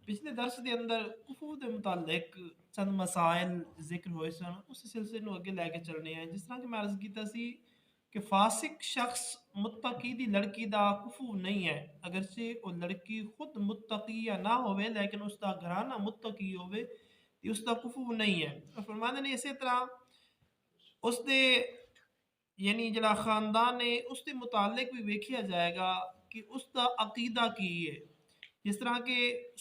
ਪਿਛਲੇ ਦਰਸ ਦੇ ਅੰਦਰ ਕੁਫੂ ਦੇ ਮੁਤਾਲਿਕ ਚੰਦ ਮਸਾਇਲ ਜ਼ਿਕਰ ਹੋਏ ਸਨ, ਉਸ ਸਿਲਸਿਲੇ ਨੂੰ ਅੱਗੇ ਲੈ ਕੇ ਚੱਲਣੇ ਆ। ਜਿਸ ਤਰ੍ਹਾਂ ਕਿ ਮੈਂ ਅਰਜ਼ ਕੀਤਾ ਸੀ ਕਿ ਫਾਸਿਕ ਸ਼ਖਸ ਮੁਤਕੀ ਦੀ ਲੜਕੀ ਦਾ ਕੁਫੂ ਨਹੀਂ ਹੈ, ਅਗਰਚੇ ਉਹ ਲੜਕੀ ਖੁਦ ਮੁਤਕੀ ਜਾਂ ਨਾ ਹੋਵੇ ਲੇਕਿਨ ਉਸ ਦਾ ਘਰਾਨਾ ਮੁਤਕੀ ਹੋਵੇ ਤੇ ਉਸ ਦਾ ਕੁਫੂ ਨਹੀਂ ਹੈ। ਫਰਮਾਉਂਦੇ ਨੇ ਇਸੇ ਤਰ੍ਹਾਂ ਉਸ ਦੇ ਯਾਨੀ ਜਿਹੜਾ ਖਾਨਦਾਨ ਹੈ ਉਸ ਦੇ ਮੁਤਾਲਿਕ ਵੀ ਵੇਖਿਆ ਜਾਏਗਾ ਕਿ ਉਸ ਦਾ ਅਕੀਦਾ ਕੀ ਹੈ। ਜਿਸ ਤਰ੍ਹਾਂ ਕਿ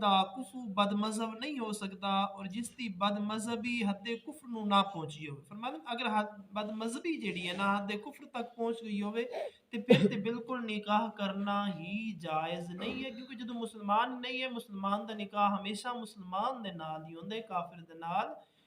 ਦਾ ਕੁਫੂ ਬਦ ਮਜ਼ਹਬ ਨਹੀਂ ਹੋ ਸਕਦਾ ਔਰ ਜਿਸ ਦੀ ਬਦ ਮਜ਼ਹਬੀ ਹੱਦ ਕੁਫਰ ਨੂੰ ਨਾ ਪਹੁੰਚੀ ਹੋਵੇ। ਫਰਮਾਨ ਅਗਰ ਬਦ ਮਜ਼ਹਬੀ ਜਿਹੜੀ ਹੈ ਨਾ ਹੱਦ ਕੁਫਰ ਤੱਕ ਪਹੁੰਚ ਗਈ ਹੋਵੇ ਤੇ ਫਿਰ ਤੇ ਬਿਲਕੁਲ ਨਿਕਾਹ ਕਰਨਾ ਹੀ ਜਾਇਜ਼ ਨਹੀਂ ਹੈ, ਕਿਉਂਕਿ ਜਦੋਂ ਮੁਸਲਮਾਨ ਨਹੀਂ ਹੈ, ਮੁਸਲਮਾਨ ਦਾ ਨਿਕਾਹ ਹਮੇਸ਼ਾ ਮੁਸਲਮਾਨ ਦੇ ਨਾਲ ਹੀ ਹੁੰਦਾ ਹੈ, ਕਾਫਿਰ ਦੇ ਨਾਲ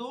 2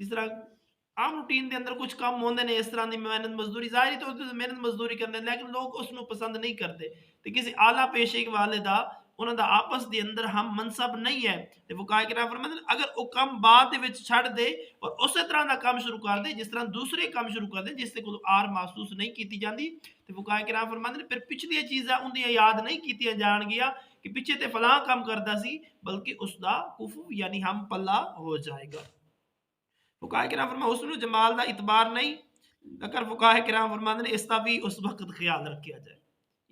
جس طرح عام روٹین دے اندر کچھ کام ہوندے نے اس طرح دی محنت مزدوری، ظاہری طور تے محنت مزدوری کرنے لیکن لوگ اس نو پسند نہیں کرتے تے کسی اعلیٰ پیشے والے دا انہاں دا آپس دے اندر ہم منصب نہیں ہے تے فقہاء کرام فرماتے ہیں اگر او کم بعد دے وچ چھڑ دے اور اسی طرح دا کام شروع کر دے جس طرح دوسرے کام شروع کر دے جس تے کوئی آر محسوس نہیں کیتی جاندی تے فقہاء کرام فرماتے ہیں پھر پچھلی چیزاں اندیاں یاد نہیں کیتیاں جان گیا کہ پیچھے تے فلاں کام کردا سی بلکہ اس دا کفو یعنی ہم پلہ ہو جائے گا۔ فقہاء کرام فرماتے حسن و جمال دا اعتبار نہیں لکر فقہاء کرام فرماتے ہیں اس کا بھی اس وقت خیال رکھیا جائے،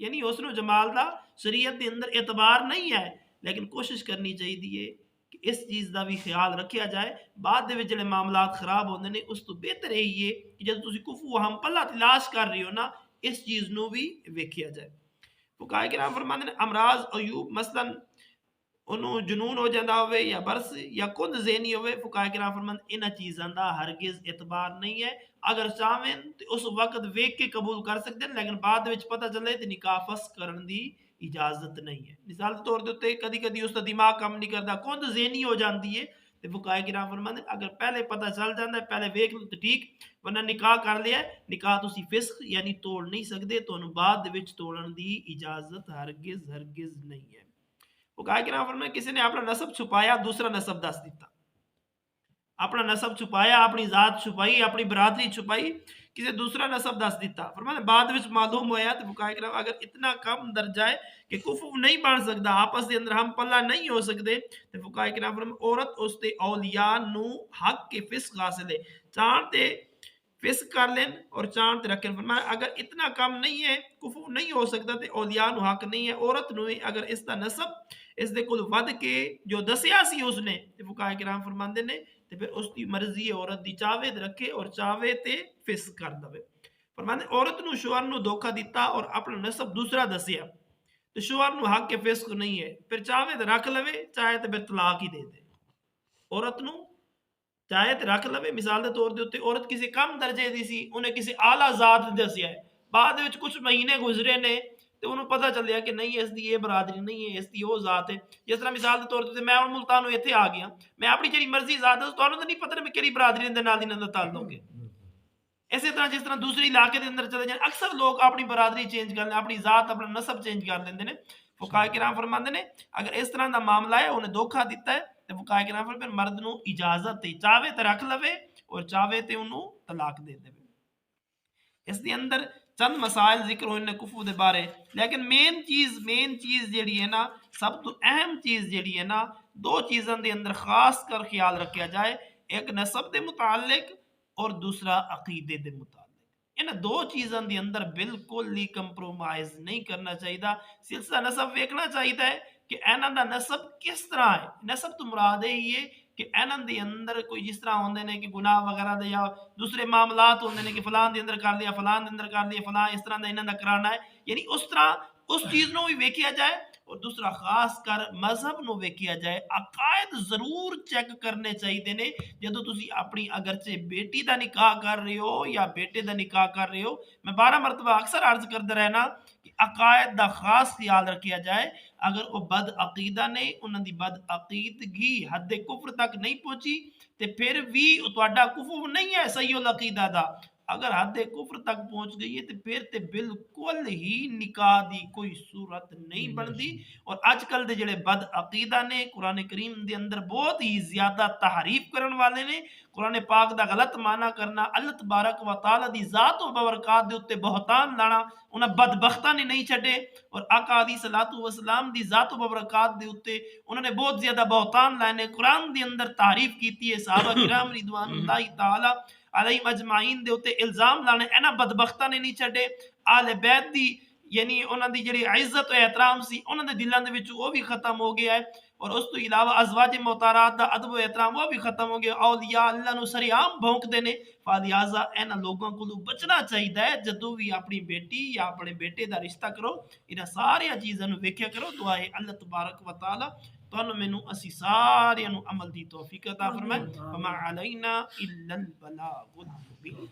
یعنی حسن و جمال دا شریعت دے اندر اعتبار نہیں ہے لیکن کوشش کرنی چاہیے کہ اس چیز دا بھی خیال رکھیا جائے۔ بعد دے وچ جڑے معاملات خراب ہوندے نے اس تو بہتر یہی ہے کہ جب تسی کفو ہم پلہ تلاش کر رہی ہو نا اس چیز نو بھی ویکھیا جائے۔ فقہاء کرام فرماتے ہیں امراض عیوب مثلاً انہوں جنون ہو جاندہ ہوئے یا برس یا کند ذہنی ہوئے، فقہاء کرام فرماتے انہاں چیزاں دا ہرگز اعتبار نہیں ہے، اگر چاہیں تو اس وقت ویکھ کے قبول کر سکتے ہیں لیکن بعد وچ پتہ چلے تے نکاح فسخ کرن دی اجازت نہیں ہے۔ مثال کے طور تے کدی کدی اس دا دماغ کم نہیں کردا کند ذہنی ہو جاندی ہے تے فقہاء کرام فرماتے ہیں اگر پہلے پتہ چل جاندا ہے پہلے ویکھ لو تے ٹھیک ورنہ نکاح کر لیا ہے نکاح تسی فسخ یعنی توڑ نہیں سکدے تانوں بعد وچ توڑن دی اجازت ہرگز نہیں ہے۔ فقہاء کرام فرماتے ہیں کسی نے اپنا نسب چھپایا دوسرا نسب دس دیتا، اپنا نسب چھپایا اپنی ذات چھپائی اپنی برادری چھپائی کسی دوسرا نسب دس دیتا، فرماتے ہیں بعد وچ معلوم ہویا تو فقہاء کرام اگر اتنا کم درجہ ہے کہ کفو نہیں بن سکدا آپس دے اندر ہم پلہ نہیں ہو سکدے تو فقہاء کرام فرماتے عورت اس تے اولیاء نو حق کے فسق حاصل ہے چاہن تے فسق کر لین اور چاند تے رکھن فرمایا اگر اتنا کم نہیں ہے کفو نہیں ہو سکتا تے اولیاء نو حق نہیں ہے عورت نو اگر اس دا نسب اس دے کول ود کے جو دسیا سی اس نے تے فقہاء کرام فرماندے نے تے پھر اس دی مرضی ہے عورت دی چاہے تے رکھے اور چاہے تے فسق کر دے۔ فرماندے عورت نو شوہر نو دھوکا دیتا اور اپنا نسب دوسرا دسیا تو شوہر نو حق کے فسق نہیں ہے پھر چاہے تے رکھ لوے چاہے تے پھر طلاق ہی دے دے۔ عورت نو چاہے تے رکھ لوے مثال دے طور دے اوتے عورت کسی کم درجے دی سی انہیں کسی اعلیٰ ذات دسیا ہے بعد وچ کچھ مہینے گزرے نے تے انہوں پتہ چلیا کہ نہیں اس دی یہ برادری نہیں ہے اس دی وہ ذات ہے جس طرح مثال دے طور تے میں ہن ملتانوں ایتھے آ گیا میں اپنی جڑی مرضی ذات ہے تانوں تے نہیں پتہ میں کیڑی برادری دے نال دی تعلق ہے اسی طرح جس طرح دوسری علاقے دے اندر چلے جائیں اکثر لوگ اپنی برادری چینج کر لیں اپنی ذات اپنا نسب چینج کر لیندے نے۔ فقہاء کرام فرماندے نے اگر اس طرح دا معاملہ ہے انہیں دھوکا دیتا ہے تو فقہاء کرام فرماندے نے مرد نو اجازت ہے چاہے تے رکھ لوے اور چاہے تے انہوں طلاق دے دے۔ اس دے اندر چند مسائل ذکر ہوئے کفو دے بارے لیکن مین چیز جیڑی ہے نا سب تو اہم چیز جیڑی ہے نا دو چیزاں دے اندر خاص کر خیال رکھیا جائے ایک نسب دے متعلق اور دوسرا عقیدے دے متعلق ان دو چیزاں دے اندر بالکل ہی کمپرومائز نہیں کرنا چاہیے سلسلہ نسب ویکھنا چاہیے کہ ایناں دا نسب کس طرح ہے نسب تو مراد ہے کہ ایناں دے اندر کوئی جس طرح ہوندے نے کہ گناہ وغیرہ دے یا دوسرے معاملات ہوندے نے کہ فلان دے اندر کر لیا فلان دے اندر کر لیا فلان اس طرح دا انہاں دا کرانا ہے یعنی اس طرح اس چیز نو بھی ویکھیا جائے اور دوسرا خاص کر مذہب نو ویکھیا جائے عقائد ضرور چیک کرنے چاہیے نے جدو تسی اپنی اگرچہ بیٹی دا نکاح کر رہے ہو یا بیٹے دا نکاح کر رہے ہو میں 12 مرتبہ اکثر عرض کرتا رہنا کہ عقائد دا خاص خیال رکھیا جائے اگر وہ بد عقیدہ نے انہاں دی بد عقیدگی حد کفر تک نہیں پہنچی تے پھر بھی تہاڈا کفر نہیں ہے صحیح العقیدہ دا اگر حد کفر تک پہنچ گئی ہے تے پھر تے بالکل ہی نکاح دی کوئی صورت نہیں بندی اور آج کل دے جڑے بد عقیدہ نے قرآن کریم دے اندر بہت ہی زیادہ تحریف کرن والے نے قرآن پاک دا غلط معنی کرنا اللہ تبارک و تعالی دی ذات و برکات دے اوتے بہتان لانا انہاں بدبختاں نے نہیں چھڈے اور آقا علیہ الصلوۃ والسلام دی ذات و برکات دے اوتے انہوں نے بہت زیادہ بہتان لائے نے قرآن دے اندر تعریف کیتی ہے صحابہ کرام رضوان اللہ تعالی علیہم اجمعین دے اوتے الزام لانے انہاں بدبختاں نے نہیں چھڈے آل بیت دی یعنی انہاں دی جڑی عزت و احترام سی انہاں دے دلاں دے وچ وہ بھی ختم ہو گیا ہے اور اس تو علاوہ ازواج محترمات دا ادب و احترام وہ بھی ختم ہو گیا اولیاء اللہ نو سری عام بھونک دے نے فلہذا انہاں لوگوں کو بچنا چاہیے جدوں بھی اپنی بیٹی یا اپنے بیٹے دا رشتہ کرو انہاں ساری چیزاں نو ویکھیا کرو دعا ہے اللہ تبارک و تعالی تانوں مینوں اسی سارے نو عمل دی توفیق عطا فرمائے وما علینا الا البلاغ المبین